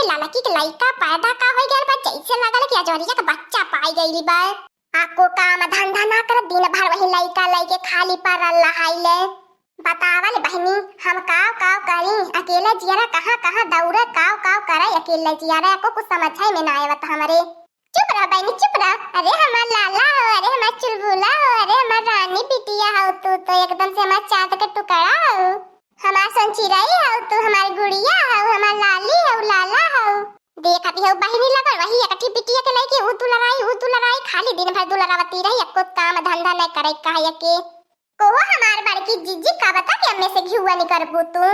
हमरे लड़की के लइका पैदा का हो गया बा, जैसे लगल कि अजोरिया का बच्चा पाई गई बा। आको काम धंधा ना कर, दिन भर वही लइका लइके खाली पर रहाइले। बतावल बहनी हम काव काव करी, अकेले जियारा कहां कहां दौड़े काव काव करे, अकेले जियारा को कुछ समझ में ना आवत हमरे। चुप रह बहनी चुप रह। अरे हमार लाला हो, अरे हमार चुलबुला हो, अरे हमार रानी बिटिया हो, तू तो एकदम से हमार चांद का टुकड़ा हो, हमार संचिराई हो, तू हमारी गुड़िया हो, हमार लाली हो, लाला हो। देखती हो बहनी लगल वही एकठी बिटिया के लइके उ तू लड़ाई खाली दिन भर दुलरावती रही, एको काम धंधा नहीं करे काहे के। कोहो हमार बड़की जीजी का बता के हमें से घिउआ नहीं करबू तू।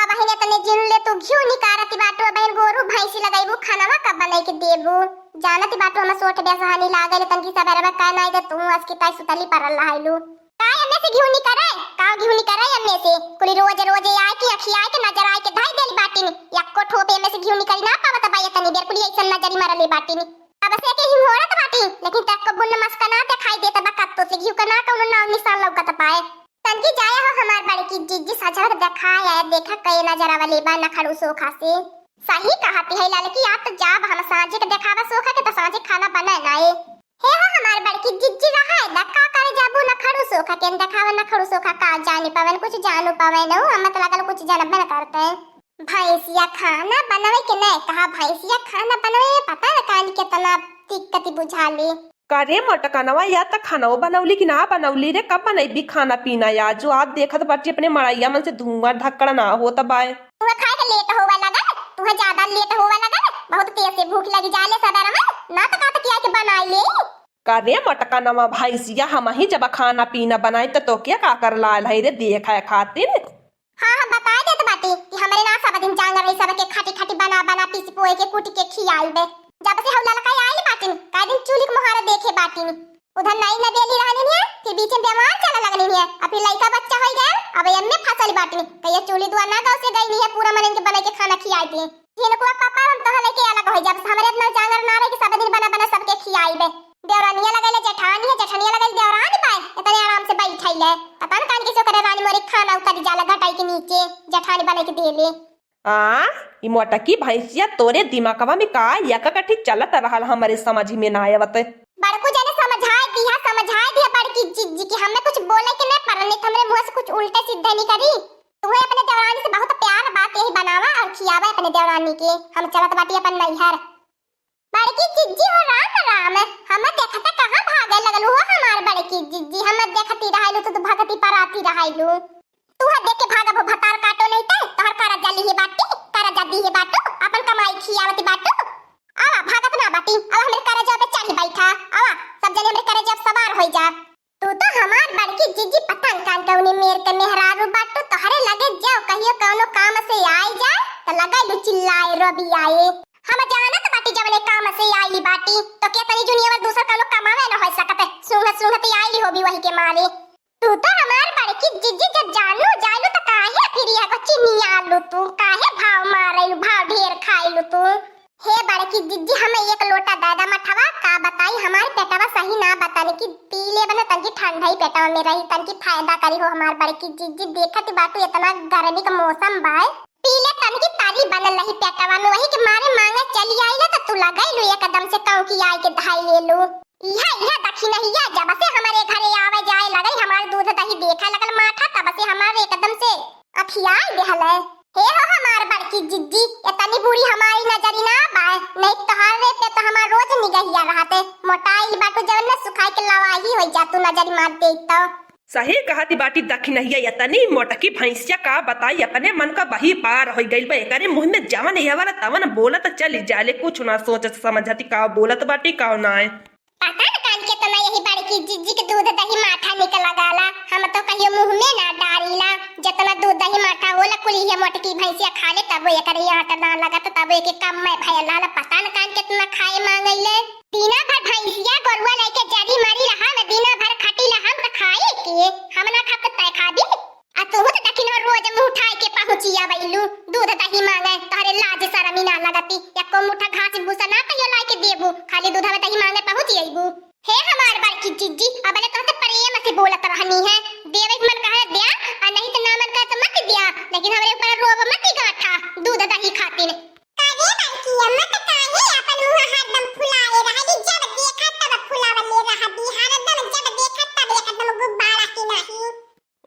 अब बहने तने जिन ले तू घिउ निकारती बाटो, बहन गोरू भैंसी लगाइबू, खानावा कब बनाई के देबू। जानती बाटो हम सोट बेसहानी लागल तनकी सबेरवा का नहीं दे, तू आज की ताई सुतली परल रहाइलू। काय हमें से घिउ नहीं करे, का घिउ नहीं करे हमें से। कुली रोज रोज आए की अखी आए के नजर आए के धाई देली बाटी नी, एको ठोपे में से घिउ नहीं करी ना पावत बाई तनी देर कुली ऐसन नजरी मारले बाटी नी। अब से के हिम होरत बाटी, लेकिन तक को बुन मस्का ना दिखाई देता बा, कत्तो से घिउ का ना कौनो नाम निशान लौकत पाए। तनकी जाया हो हमार बड़की जीजी सजर दिखाया देखा कई नजर वाले बा न खड़ू सोखा से। सही कहती है लड़की, आप तो जाब हम सांझे के दिखावा सोखा के तो सांझे खाना बना नाए। हे हो हमार बड़की जीजी रहा है धक्का करे जाबू न खड़ू सोखा के दिखावा न खड़ू सोखा का जानी पावन कुछ जानू पावे न, हम तो लगल कुछ जानब न करते। भैंसिया खाना बनावे के नहीं कहा, भैंसिया खाना बनावे पता न कान कितना दिक्कत बुझाली। करे मटकनवा या त खानाओ बनौली कि ना बनौली रे, कब बनैबी खाना पीना या जो आज देखत बाटी अपने मड़ैया मन से धुआं धक्कड़ ना हो त बाय। तू खाए के लेट होवा लगा, तू ज्यादा लेट होवा लगा, बहुत तेज से भूख लगी जाले सदर में ना त का किया के बनाई ले। करे मटकनवा भैंसिया हम ही जब खाना पीना बनाई तो क्या का कर लाल है रे देखा खातिर। हां बता देत बाटी कि हमरे ना सब दिन जांगर रही सब के खाटी खाटी बना बना पीस पोए के कुट के खियाई बे। जब से हौला लका आइल बाटी का दिन चूली के मोहरा देखे बाटी उधर नहीं न देली रहनी है, फिर बीच में बीमार चला लगनी है, अब लइका बच्चा हो गया, अब एम्मे फसल बाटी कहिए चूली दुआ ना गांव से गई नहीं है, पूरा मन के बना के खाना खियाई दी। फिर को पापा हम तो लेके अलग हो जब हमरे इतना जांगर ना रहे कि सब दिन बना बना सबके खियाई बे। देवरानिया लगैले जेठानी है, जेठानिया लगैले देवरानी पाए इतने आराम से बैठैले, पता न कान किसो करे रानी मोरी खाना उतर जाला घटाई के नीचे जेठानी बने के देले। ई मोटकी भैंसिया तोरे दिमागवा में का यक कठी चलत रहल हमरे समझ में ना आवत। बड़कू जाने समझाए दिया बड़की जीजी कि हमें कुछ बोले के नहीं पर नहीं हमरे मुंह से कुछ उल्टे सीधे नहीं करी। तुम्हें अपने देवरानी से बहुत प्यार बात यही बनावा और खियावा अपने देवरानी के, हम चलत बाटी अपन नैहर। बड़की जीजी हो राम राम, हम देखत कहां भागे लगल हो हमार बड़की जीजी, हम देखती रहलू तो भगती पर आती रहलू। तू देख के भागब भतार काटो नहीं ते तोहर करा जली ही बाटी करा जदी ही बाटो अपन कमाई खियावती बाटो। आवा भागत ना बाटी, अब हमरे करे जब चढ़ी बैठा, आवा सब जने हमरे करे जब सवार होई जा। तू तो हमार बड़की जीजी पतंग कान कौनी मेर के मेहरारू बाटो, तोहरे लगे जाओ कहियो कौनो काम से आई जा त लगा लू चिल्लाए रबी आए। हम जानत बाटी जब ने काम से आई बाटी तो के तनी जुनिया में दूसरा कौनो कमावे न हो सकत, सूंघत आई होबी वही के मारे। तू तो हमार बड़की जीजी जब जानू जालू तो काहे फिरिया को चिनिया लू, तू काहे भाव मारेलू, भाव ढेर खाइलू तू। हे बड़की जीजी हमें एक लोटा दादा मठवा का बताई, हमारे पेटवा सही ना बताने की पीले बना तनकी ठंडा ही पेटवा में रही तनकी फायदा करी हो हमार बड़की जीजी। देखत बाटू इतना गर्मी का मौसम बाय पीले तनकी तारी बनल रही पेटवा में, वही के मारे मांगे चली आई ना तो तू लगाई लू एकदम से कहू की आई के धाई ले लू। इहा दखी नहीं या जब से हमारे घरे आवे जाए लगई हमार दूध दही देखा लगल माठा तब से हमारे एकदम से अखियाई देहल। हे हो हमार बड़की जिज्जी इतनी बुरी हमारी नजरी ना बाय, नहीं तोहरे पे तो हमार रोज निगहिया रहते, मोटाई बाटू जवन न सुखाई के लवाही होई जा तू नजरी मार दे तो। सही कहती बाटी दखी नहीं है इतनी मोटकी भैंसिया का बताई अपने मन का बही पार हो गइल बा, एकरे मुंह में जवन एहवाला तवन बोलत चली जाले, कुछ ना सोचत समझती का बोलत बाटी का ना है। पता न कान के तना यही बड़की जीजी के दूध दही माठा निकल लगाला, हम तो कहियो मुंह में ना डारीला, जितना दूध दही माठा होला कुली है मोटकी भैंसिया खा ले तब एकरे आटा ना लगत तब एके कम में भयला पता न कान के तना खाए मांगइले। दिना भर भैंसिया गरुआ लेके जड़ी मारी रहा न दिना भर खटीला हम त खाए के हम ना खा के तय खा दी आ तू तो दखिन रोज मुंह उठाए के पहुंचिया बैलू दूध दही मांगे तोहरे लाज शरम ना लगती, एको मुठा घास भूसा ना कहियो ला के देबू, खाली दूध दही मांगे पहुंच आईबू। हे हमार बड़की जीजी अब ले तोहसे प्रेम से बोलत रहनी है, देवे के मन कहे दिया और नहीं तो ना मन कहे तो मत दिया, लेकिन हमरे ऊपर रोब मत गाठा दूध दही खातिर। काहे बड़की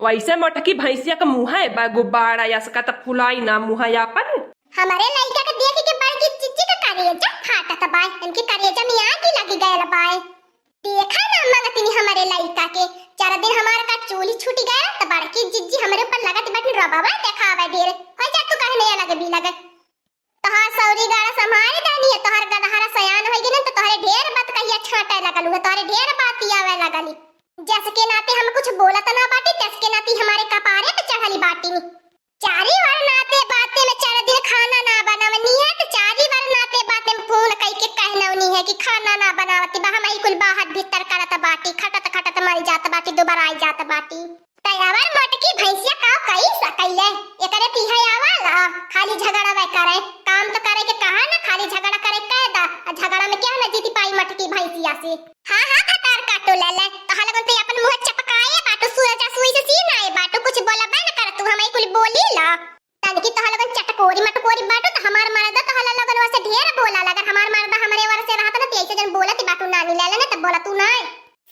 वैसे मोटकी भैंसिया का मुँह है बा गुब्बारा या सका तब फुलाई ना मुँह यापन। हमारे लड़का के देख के बड़की चिच्ची का करेजा फाटा बाय, इनके करेजा में आग लगी गया बाय। देखा ना मंगतनी हमारे लड़का के 4 दिन हमारे का चूली छूट गया तो बड़की जिज्जी हमारे ऊपर लगत बैठी रबावा देखावा ढेर हो जा तू कहे नहीं लगे भी लगे तोहार सौरी गाड़ा संभाली दानी है तोहार गदहारा सयान होई गेन तो तोहरे ढेर बात कहिया छाटे लगल हुए तोहरे ढेर बात आवे लगली जैसे के नाते हम कुछ बोलत ना बाटी तस के नाते हमारे कपारे पे चढ़ली बाटी नी चारी बार नाते बाते में 4 दिन खाना ना बनावनी है तो चारी बार नाते बाते में फोन कई के कहनवनी है कि खाना ना बनावती बा हम ई कुल बाहर भीतर करत बाटी खटत खटत मर जात बाटी दोबारा आई जात बाटी तयावर मोटकी भैंसिया का कई सकैले एकरे पिहा आवाला खाली झगड़ा वे करे काम तो करे के कहा ना खाली झगड़ा करे कहदा झगड़ा में क्या ना जीती पाई मोटकी भैंसिया से हां हां खतर काटो ले ले तो हलगन पे अपन मुंह चपकाए बाटो सूरजा सुई से सीन आए बाटो कुछ बोला बे ना कर तू हमें कुल बोली ला तनकी तो हलगन चटकोरी मटकोरी बाटो तो हमार मर्द तो हला लगन वसे ढेर बोला लगा हमार मर्द हमरे वर से रहत ना ते ऐसे जन बोलत बाटो नानी ले ले ना तब बोला तू ना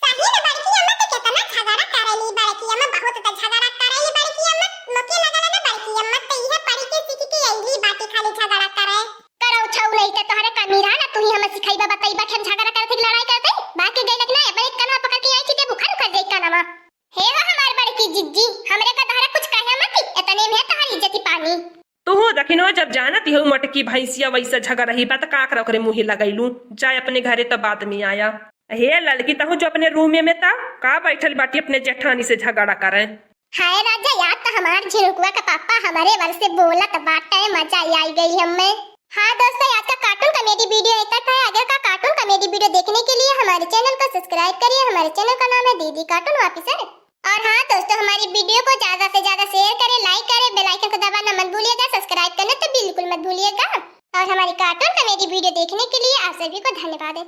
सही ना बड़की अम्मा तो कितना झगड़ा करेली बड़की अम्मा बहुत तो झगड़ा करेली बड़की अम्मा मोके लगला ना बड़की अम्मा तो इहे पड़ी के सीख के आईली बाटी खाली झगड़ा करे करो छौ नहीं तो तोहरे कमीरा ना तू ही हम सिखाईबा बताईबा कि हम झगड़ा करते लड़ाई करते बाकी गई लगना है बड़े कनवा पकड़ के आई छिटे बुखार कर जाई कनवा हे हो हमार बड़की जिज्जी हमरे का तोहरा कुछ कहे मत इतने में तोहरी इज्जत पानी तो हो दखिनो जब जानत हो मोटकी भैंसिया वैसे झगड़ रही बात काक रखरे मुँह लगैलू जाए अपने घरे तो बात नहीं आया हे लड़की तहु जो अपने रूम में था का बैठल बाटी अपने जेठानी से झगड़ा करे हाय राजा याद तो हमार झिनुकवा का पापा हमारे वर से बोला तो बात मजा आई गई हमें। हाँ दोस्तों आज का कार्टून कॉमेडी वीडियो इतना है आगे का कार्टून कॉमेडी वीडियो देखने के लिए हमारे चैनल को सब्सक्राइब करिए हमारे चैनल का नाम है दीदी कार्टून ऑफिसर। और हाँ दोस्तों हमारी वीडियो को ज्यादा से ज्यादा शेयर करें लाइक करें बेल आइकन को दबाना मत भूलिएगा सब्सक्राइब करना तो बिल्कुल मत भूलिएगा और हमारी कार्टून कॉमेडी वीडियो देखने के लिए आप सभी को धन्यवाद।